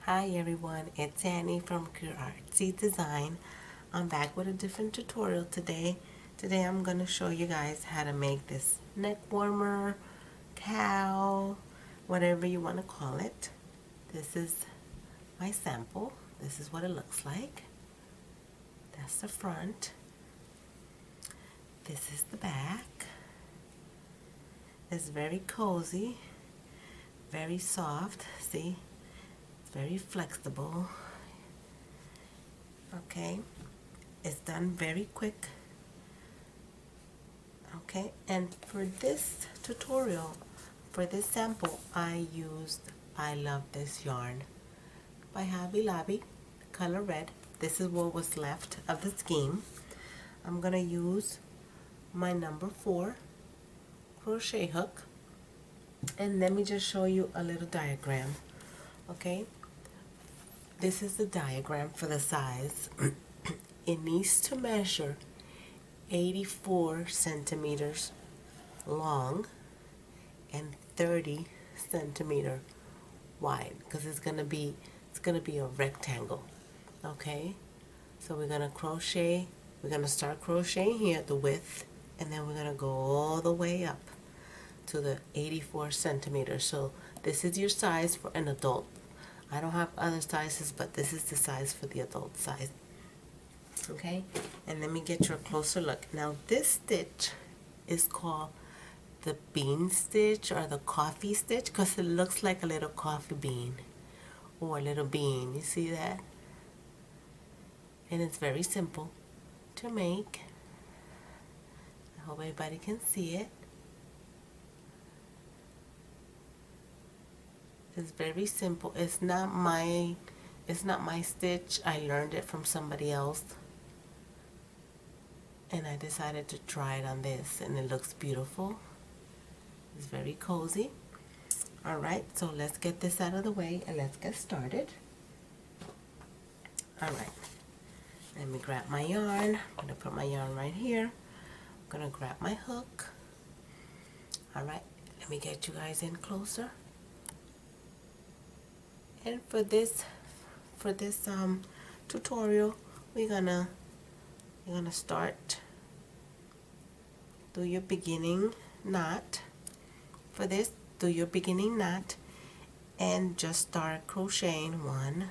Hi everyone, it's Annie from Artsy Design. I'm back with a different tutorial today. Today I'm going to show you guys how to make this neck warmer, cowl, whatever you want to call it. This is my sample. This is what it looks like. That's the front. This is the back. It's very cozy, very soft. See? Very flexible. Okay, it's done very quick. Okay, and for this tutorial, for this sample, I used I Love This Yarn by Hobby Lobby, color red. This is what was left of the scheme. I'm gonna use my number 4 crochet hook, and let me just show you a little diagram. Okay, this is the diagram for the size. It needs to measure 84 centimeters long and 30 centimeter wide, because it's gonna be a rectangle. Okay, so we're gonna crochet. We're gonna start crocheting here at the width, and then we're gonna go all the way up to the 84 centimeters. So this is your size for an adult. I don't have other sizes, but this is the size for the adult size. Okay, and let me get you a closer look. Now this stitch is called the bean stitch or the coffee stitch because it looks like a little coffee bean or a little bean. You see that? And it's very simple to make. I hope everybody can see it. It's very simple. It's not my stitch. I learned it from somebody else, and I decided to try it on this, and it looks beautiful. It's very cozy. Alright, so let's get this out of the way and let's get started. Alright, let me grab my yarn. I'm going to put my yarn right here. I'm going to grab my hook. Alright, let me get you guys in closer. And for this tutorial, you're gonna start, do your beginning knot. For this, do your beginning knot and just start crocheting 1,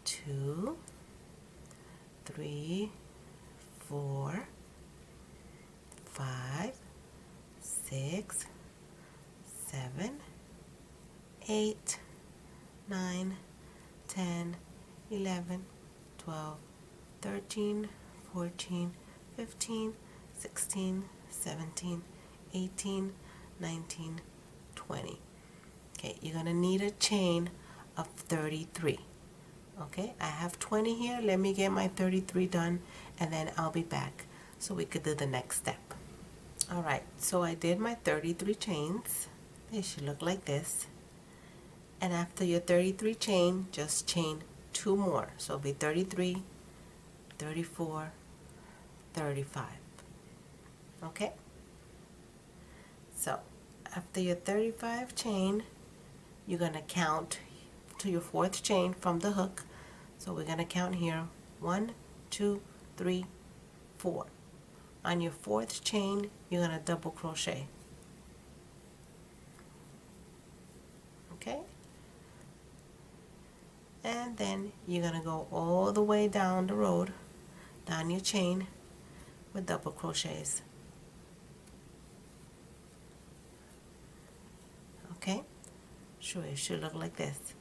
2, 3, 4, 5, 6, 7, 8, 9, 10, 11, 12, 13, 14, 15, 16, 17, 18, 19, 20. Okay, you're going to need a chain of 33. Okay, I have 20 here. Let me get my 33 done, and then I'll be back so we could do the next step. Alright, so I did my 33 chains. They should look like this. And after your 33 chain, just chain 2 more. So it'll be 33, 34, 35. Okay? So after your 35 chain, you're going to count to your 4th chain from the hook. So we're going to count here 1, 2, 3, 4. On your 4th chain, you're going to double crochet. Okay? And then you're going to go all the way down the road, down your chain with double crochets. Okay? Sure, it should look like this.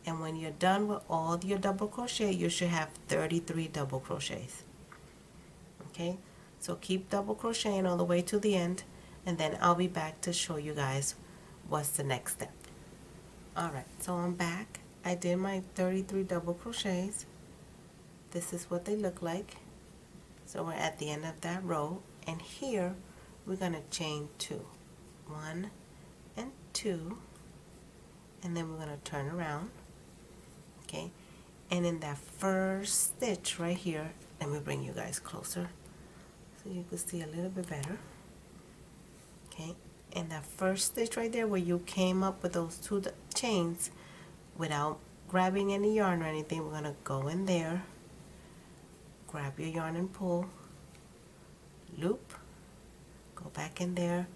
And when you're done with all your double crochet, you should have 33 double crochets. Okay? So keep double crocheting all the way to the end, and then I'll be back to show you guys what's the next step. Alright, so I'm back. I did my 33 double crochets. This is what they look like. So we're at the end of that row, and here we're going to chain 2. 1 and 2, and then we're going to turn around. Okay, and in that first stitch right here, let me bring you guys closer so you can see a little bit better. Okay, in that first stitch right there where you came up with those 2 chains without grabbing any yarn or anything. We're going to go in there, grab your yarn and pull, loop, go back in there,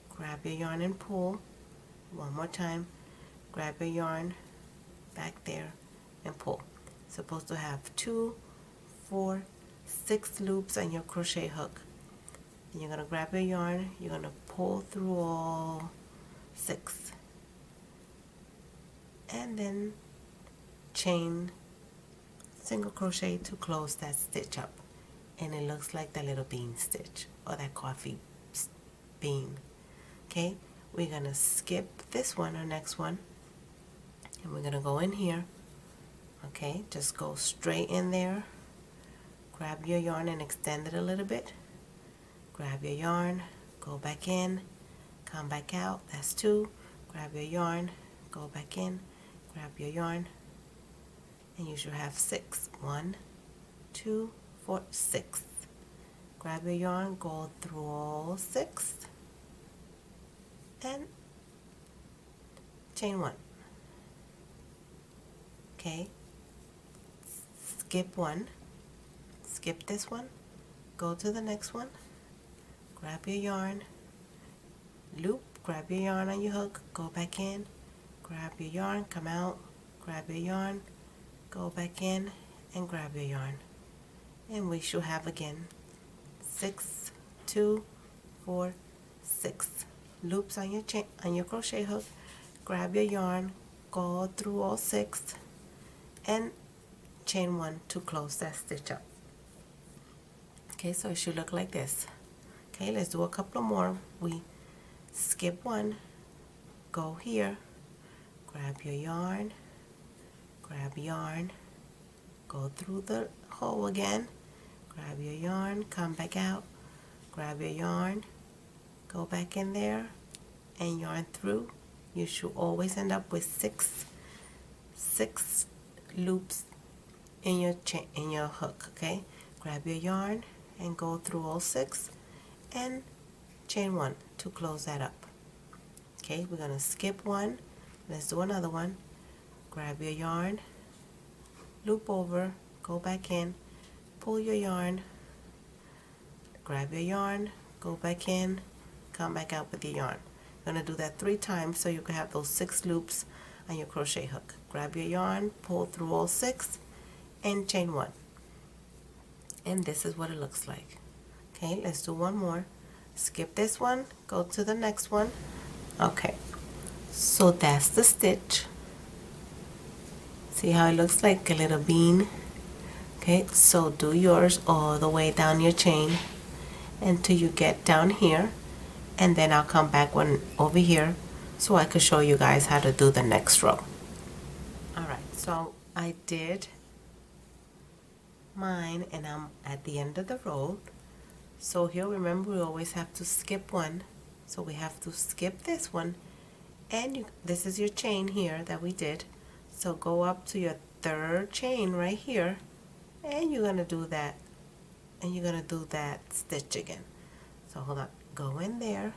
grab your yarn and pull, one more time, grab your yarn, back there, and pull. Supposed to have 2, 4, 6 loops on your crochet hook. And you're going to grab your yarn, you're going to pull through all 6, and then chain single crochet to close that stitch up, and it looks like that little bean stitch or that coffee bean. Okay, we're going to skip this one, our next one, and we're going to go in here. Okay, just go straight in there, grab your yarn and extend it a little bit, grab your yarn, go back in, come back out, that's 2, grab your yarn, go back in, grab your yarn, and you should have 6. 1, 2, 4, 6. Grab your yarn, go through all 6, and chain 1. Okay, skip 1, skip this one, go to the next one, grab your yarn, loop, grab your yarn on your hook, go back in, grab your yarn, come out, grab your yarn, go back in, and grab your yarn. And we should have again 6, 2, 4, 6 loops on your chain, on your crochet hook. Grab your yarn, go through all 6, and chain 1 to close that stitch up. Okay, so it should look like this. Okay, let's do a couple more. We skip 1, go here, grab your yarn, go through the hole again, grab your yarn, come back out, grab your yarn, go back in there, and yarn through. You should always end up with 6 loops in your chain, in your hook. Okay, grab your yarn and go through all 6 and chain 1 to close that up. Okay, we're gonna skip 1. Let's do another one. Grab your yarn, loop over, go back in, pull your yarn, grab your yarn, go back in, come back out with your yarn. You're going to do that 3 times so you can have those 6 loops on your crochet hook. Grab your yarn, pull through all 6, and chain 1. And this is what it looks like. Okay, let's do one more. Skip this one, go to the next one. Okay, so that's the stitch. See how it looks like a little bean? Okay, so do yours all the way down your chain until you get down here, and then I'll come back over here so I could show you guys how to do the next row. Alright, so I did mine and I'm at the end of the row. So here, remember, we always have to skip 1. So we have to skip this one, and this is your chain here that we did. So go up to your 3rd chain right here, and you're gonna do that, and you're gonna do that stitch again. So hold on, go in there,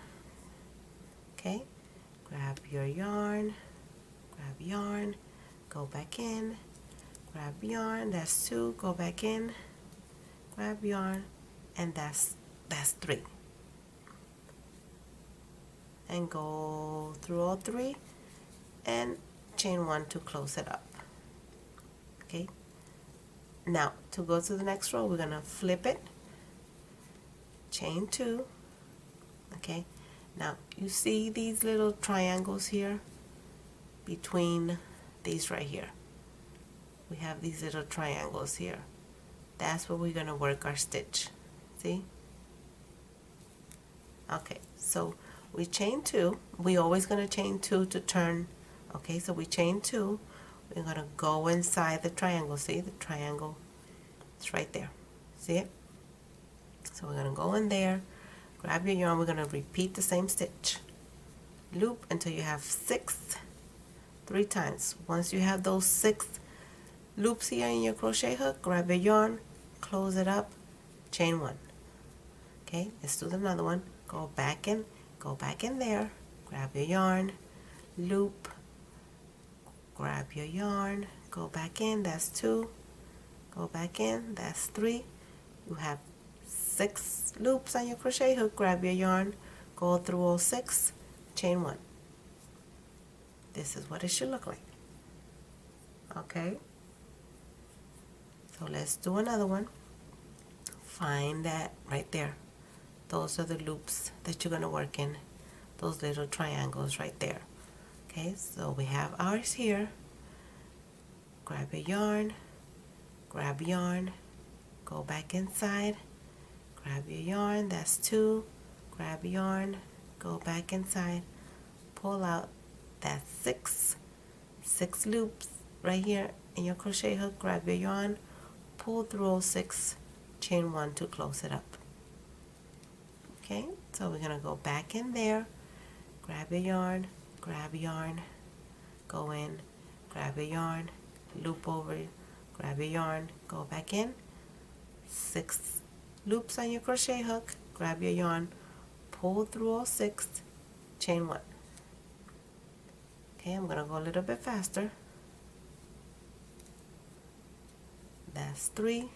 okay, grab your yarn, go back in, grab yarn, that's 2, go back in, grab yarn, and that's 3. And go through all 3 and chain 1 to close it up. Okay, now to go to the next row, we're gonna flip it, chain 2. Okay, now you see these little triangles here between these right here. We have these little triangles here. That's where we're gonna work our stitch. See? Okay, so we chain 2. We always gonna chain 2 to turn. Okay, so we chain 2. We're gonna go inside the triangle. See the triangle? It's right there. See it? So we're gonna go in there, grab your yarn. We're gonna repeat the same stitch. Loop until you have 6, 3 times. Once you have those 6 loops here in your crochet hook, grab your yarn, close it up, chain 1. Okay, let's do another one. Go back in there, grab your yarn, loop, grab your yarn, go back in, that's 2, go back in, that's 3. You have 6 loops on your crochet hook. Grab your yarn, go through all 6, chain 1. This is what it should look like. Okay, so let's do another one. Find that right there. Those are the loops that you're going to work in, those little triangles right there. Okay, so we have ours here. Grab your yarn, go back inside, grab your yarn, that's 2, grab yarn, go back inside, pull out, that's 6 loops right here in your crochet hook. Grab your yarn, pull through all 6, chain 1 to close it up. Okay, so we're gonna go back in there, grab your yarn, go in, grab your yarn, loop over, grab your yarn, go back in, 6 loops on your crochet hook, grab your yarn, pull through all 6, chain 1. Okay, I'm gonna go a little bit faster. That's 3.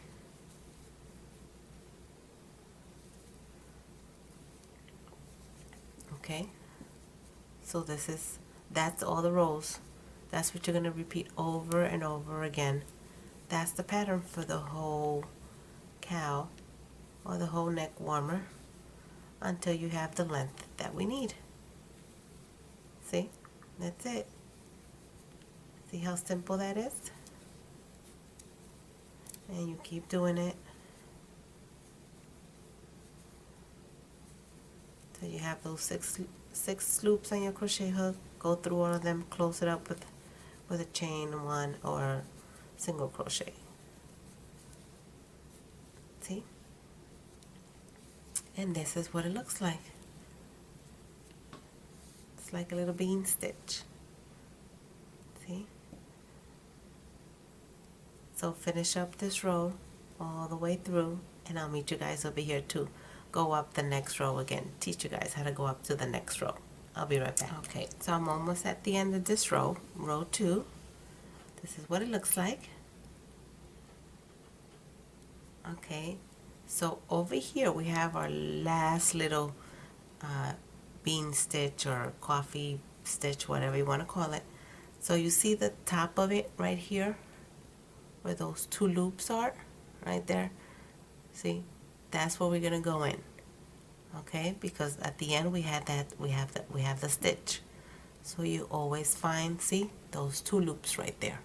Okay, so that's all the rows. That's what you're going to repeat over and over again. That's the pattern for the whole cowl or the whole neck warmer until you have the length that we need. See, that's it. See how simple that is? And you keep doing it till you have those six loops on your crochet hook. Go through all of them, close it up with a chain 1 or single crochet. See? And this is what it looks like. It's like a little bean stitch. See? So finish up this row all the way through, and I'll meet you guys over here to go up the next row again. Teach you guys how to go up to the next row. I'll be right back. Okay, so I'm almost at the end of this row, row 2. This is what it looks like. Okay, so over here we have our last little bean stitch or coffee stitch, whatever you want to call it. So you see the top of it right here where those 2 loops are right there. See, that's where we're gonna go in. Okay, because at the end we have the stitch. So you always find, see, those 2 loops right there.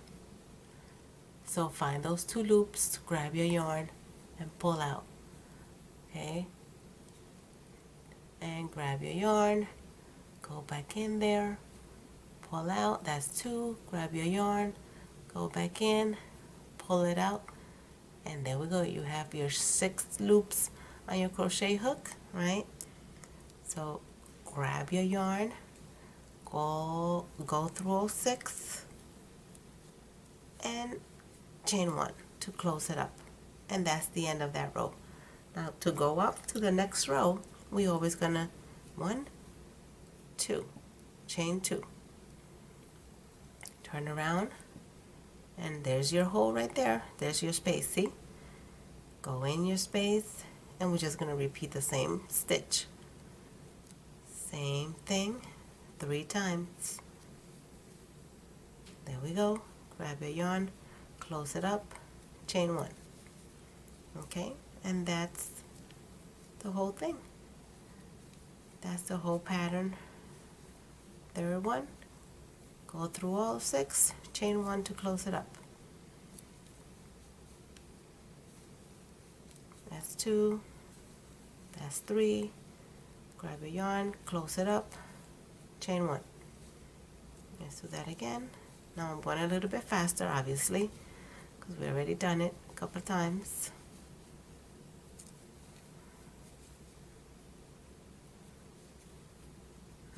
So find those 2 loops, grab your yarn and pull out. Okay, and grab your yarn, go back in there, pull out, that's 2, grab your yarn, go back in, pull it out, and there we go. You have your 6 loops on your crochet hook, right? So grab your yarn, go through all 6 and chain 1 to close it up, and that's the end of that row. Now to go up to the next row, we always gonna 1, 2, chain 2, turn around, and there's your hole right there. There's your space. See, go in your space, and we're just gonna repeat the same stitch, same thing 3 times. There we go. Grab your yarn, close it up, chain 1. Okay, and that's the whole thing. That's the whole pattern. Third one, go through all 6, chain 1 to close it up. That's 2, that's 3, grab your yarn, close it up, chain 1. Let's do that again. Now I'm going a little bit faster, obviously, because we already done it a couple of times.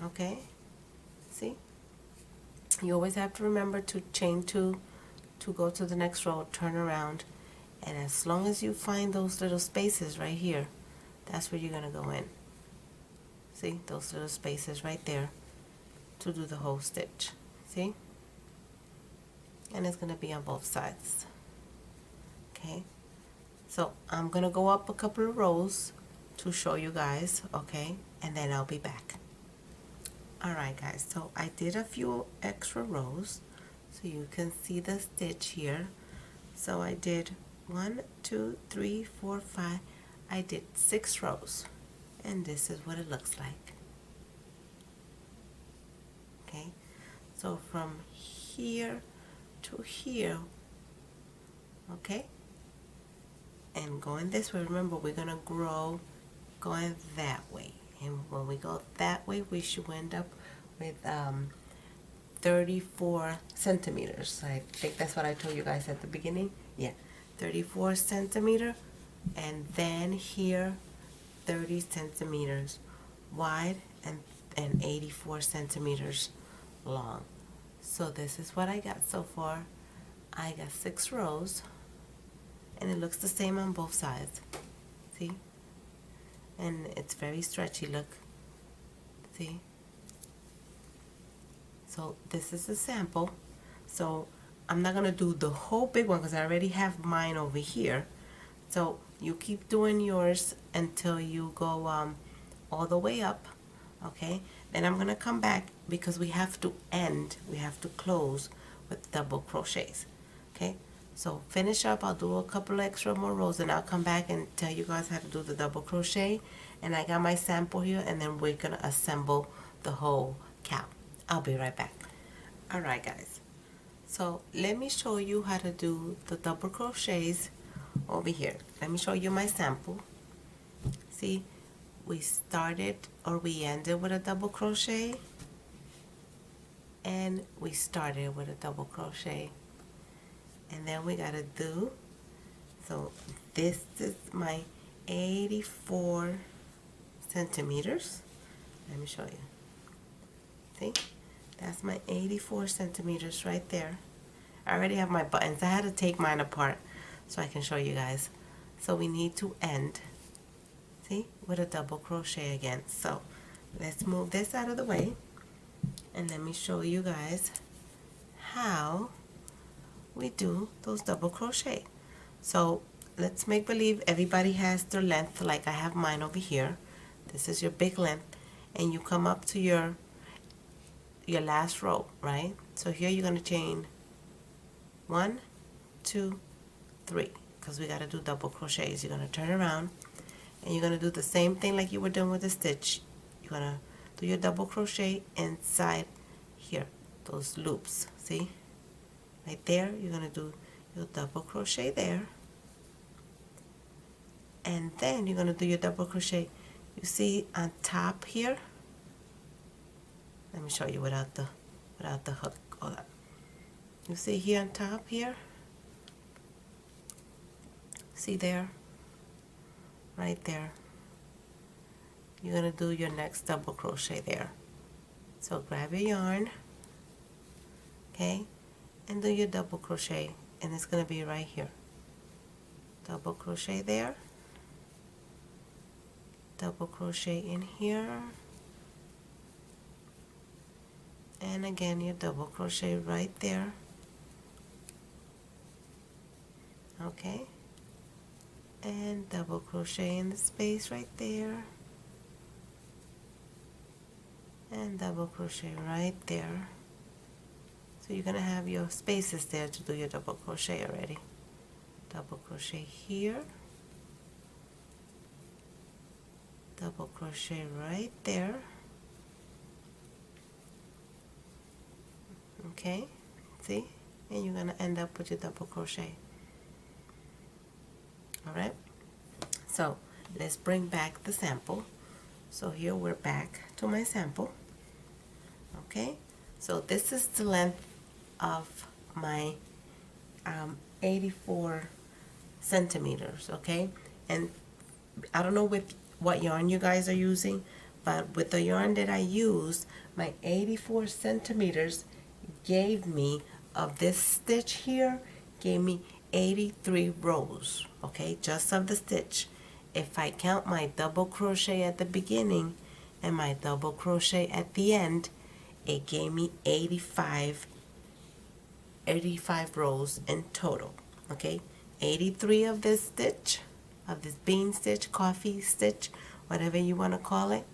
Okay, see, you always have to remember to chain 2 to go to the next row, turn around, and as long as you find those little spaces right here, that's where you're going to go in. See, those little spaces right there to do the whole stitch. See? and it's going to be on both sides. Okay, so I'm going to go up a couple of rows to show you guys, okay, and then I'll be back. Alright guys, so I did a few extra rows so you can see the stitch here. So I did 1, 2, 3, 4, 5. I did 6 rows, and this is what it looks like. Okay, so from here to here, okay, and going this way. Remember, we're gonna grow going that way, and when we go that way, we should end up with 34 centimeters. I think that's what I told you guys at the beginning. Yeah, 34 centimeter, and then here 30 centimeters wide and 84 centimeters long. So this is what I got so far. I got 6 rows, and it looks the same on both sides. See? And it's very stretchy, look. See? So this is a sample. So I'm not gonna do the whole big one because I already have mine over here. So you keep doing yours until you go all the way up, okay? Then I'm gonna come back because we have to close with double crochets, okay? So finish up, I'll do a couple extra more rows, and I'll come back and tell you guys how to do the double crochet. And I got my sample here, and then we're gonna assemble the whole cowl. I'll be right back. Alright guys, so let me show you how to do the double crochets over here. Let me show you my sample. See, we started or we ended with a double crochet, and we started with a double crochet, and then we gotta do, so this is my 84 centimeters. Let me show you. See, that's my 84 centimeters right there. I already have my buttons. I had to take mine apart so I can show you guys. So we need to end, see, with a double crochet again. So let's move this out of the way, and let me show you guys how we do those double crochet. So let's make believe everybody has their length, like I have mine over here. This is your big length, and you come up to your last row, right? So here you're going to chain 1, 2, 3, because we got to do double crochets. You're going to turn around, and you're going to do the same thing like you were doing with the stitch. You're going to do your double crochet inside here, those loops, see? Right there, you're going to do your double crochet there, and then you're going to do your double crochet, you see, on top here. Let me show you without the hook. Hold on. You see here on top here? See there? Right there. You're going to do your next double crochet there. So grab your yarn, okay, and do your double crochet, and it's going to be right here. Double crochet there. Double crochet in here. And again, your double crochet right there. Okay, and double crochet in the space right there, and double crochet right there. So you're gonna have your spaces there to do your double crochet already. Double crochet here, double crochet right there. Okay, see, and you're gonna end up with your double crochet. Alright, so let's bring back the sample. So here we're back to my sample. Okay, so this is the length of my 84 centimeters, okay? And I don't know with what yarn you guys are using, but with the yarn that I used, my 84 centimeters gave me, of this stitch here, gave me 83 rows, okay, just of the stitch. If I count my double crochet at the beginning and my double crochet at the end, it gave me 85 85 rows in total. Okay, 83 of this stitch, of this bean stitch, coffee stitch, whatever you want to call it.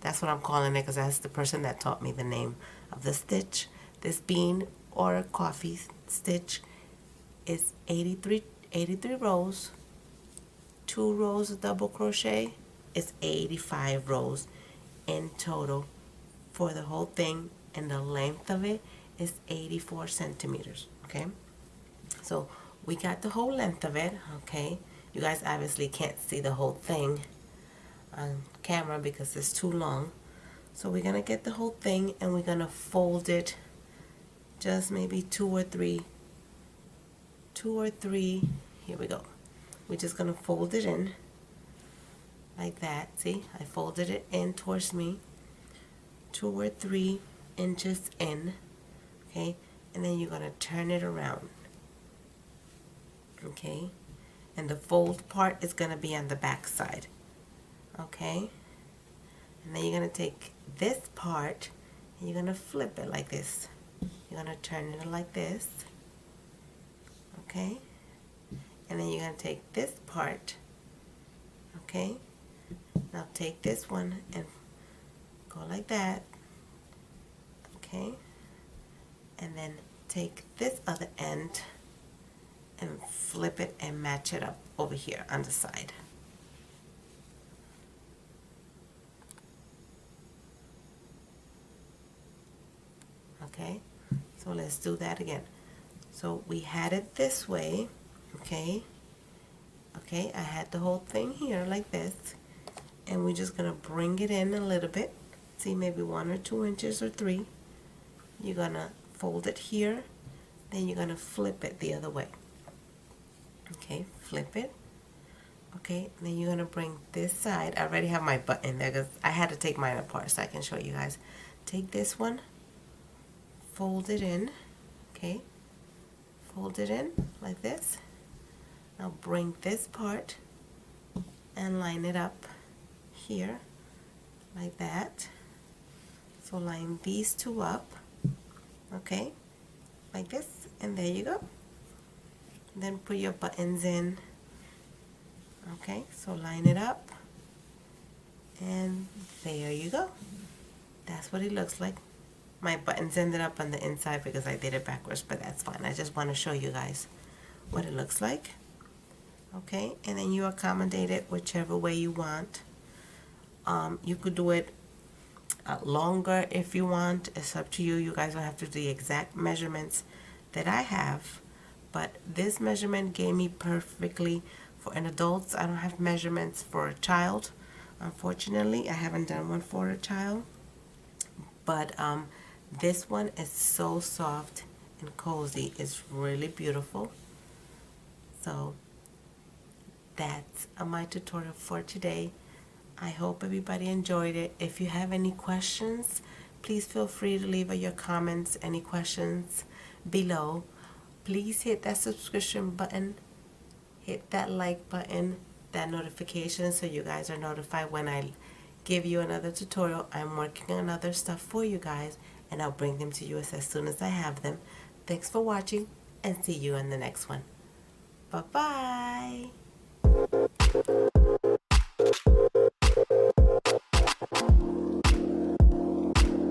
That's what I'm calling it because that's the person that taught me the name of the stitch. This bean or coffee stitch is 83 rows. 2 rows of double crochet is 85 rows in total for the whole thing, and the length of it is 84 centimeters. Okay, so we got the whole length of it. Okay, you guys obviously can't see the whole thing on camera because it's too long, so we're gonna get the whole thing and we're gonna fold it just maybe two or three. Here we go. We're just gonna fold it in like that. See, I folded it in towards me, 2 or 3 inches in. Okay, and then you're gonna turn it around. Okay, and the fold part is gonna be on the back side. Okay, and then you're gonna take this part and you're gonna flip it like this. You're gonna turn it like this. Okay, and then you're gonna take this part. Okay, now take this one and go like that. Okay, and then take this other end and flip it and match it up over here on the side. Okay, so let's do that again. So we had it this way. Okay, I had the whole thing here like this, and we're just gonna bring it in a little bit. See, maybe 1 or 2 inches or 3. You're gonna fold it here, then you're gonna flip it the other way. Okay, flip it. Okay, then you're gonna bring this side. I already have my button there because I had to take mine apart so I can show you guys. Take this one, fold it in. Okay, fold it in like this. Now bring this part and line it up here like that. So line these two up, okay, like this, and there you go. Then put your buttons in. Okay, so line it up, and there you go. That's what it looks like. My buttons ended up on the inside because I did it backwards, but that's fine. I just want to show you guys what it looks like. Okay, and then you accommodate it whichever way you want. You could do it longer if you want. It's up to you. You guys don't have to do the exact measurements that I have, but this measurement gave me perfectly for an adult. I don't have measurements for a child. Unfortunately, I haven't done one for a child, but this one is so soft and cozy. It's really beautiful. So that's my tutorial for today. I hope everybody enjoyed it. If you have any questions, please feel free to leave your comments, any questions below. Please hit that subscription button, hit that like button, that notification so you guys are notified when I give you another tutorial. I'm working on other stuff for you guys, and I'll bring them to you as soon as I have them. Thanks for watching, and see you in the next one. Bye-bye.